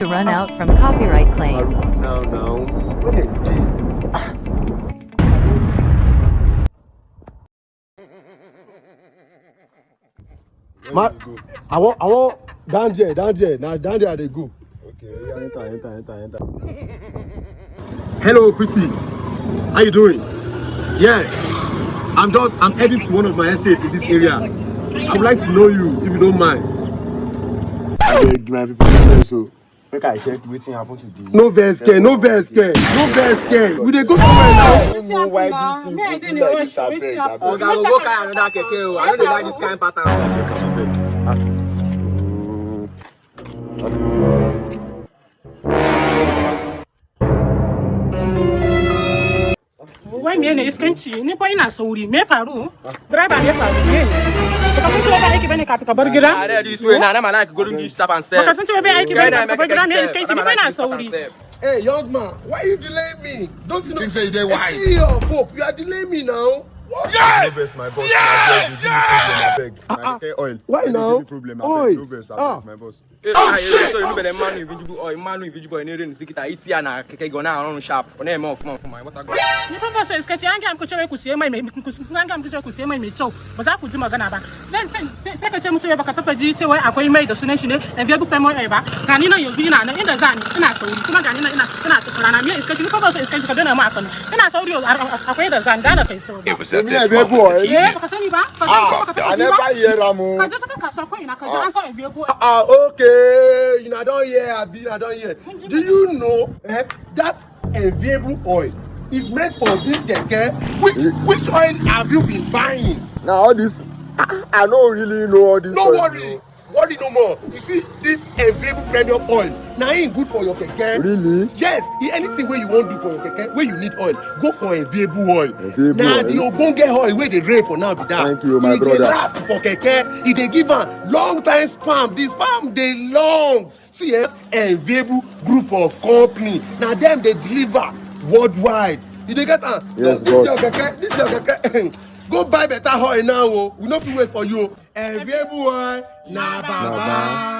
To run out from copyright claim. Now, what a day. I want down there. Now down there they go. Okay, enter. Hello, pretty. How you doing? Yeah, I'm heading to one of my estates in this area. I would like to know you if you don't mind. I beg my people so make I check wetin happen to the. No vex care. We dey go somewhere now. I don't know why this thing go do like this. I beg. Oga, go carry another keke. I don't like this kind of pattern. Wai mene iskanci ni fa ina sauri me faru driver me faru ne ka san cewa ba aiki bane kafin ka bar gida I this way na ma like go do this stop and sell. ka san cewa ba aiki bane ka bar gida me iskanci ni fa ina sauri. Hey, young man, why you delaying me? Don't you know? Think say you dey wise. See your hope. You are delaying me now. No vex my boss. I beg. Oil. Why now? Oil. No vex, I beg my boss. So you know the man invisible or man invisible in the sikita itia na keke go na run sharp. Ona e for my what go. Ni fa ba so iskanci an ga am kuce ku siye mai an ga am kuce ku siye mai mai kyau ba za ku ji magana ba sai ka ce musu ba ka taba ji cewa akwai mai da sunan shi ne enviable payment ba ga ni nan yanzu ina nan inda za ni ina sauri kuma ga ni nan ina tsara na me iskanci ni fa ba so iskanci ka dana mu akan ina sauri akwai da zan da kai sauri. Baka sani ba? I never hear Ramu. Ka je saka kasuwa ko ina ka je an sa enviable. Okay. You don't hear. Do you know that enviable oil is made for this keke? Which oil have you been buying? Now all this, I don't really know all this. No worry no more. You see, this enviable premium oil, now ain't good for your keke. Really? Yes. Anything where you want to do for your keke, where you need oil, go for enviable oil. Now the ogbonge oil where they rain for now be that. Thank you, my brother. They last for keke. If they give a long time spam, this spam they long. See, enviable group of company. Now them they deliver worldwide. You they get that? Yes, so this is your keke. Go buy better oil now. We not fit wait for you. Enviable oil, na baba.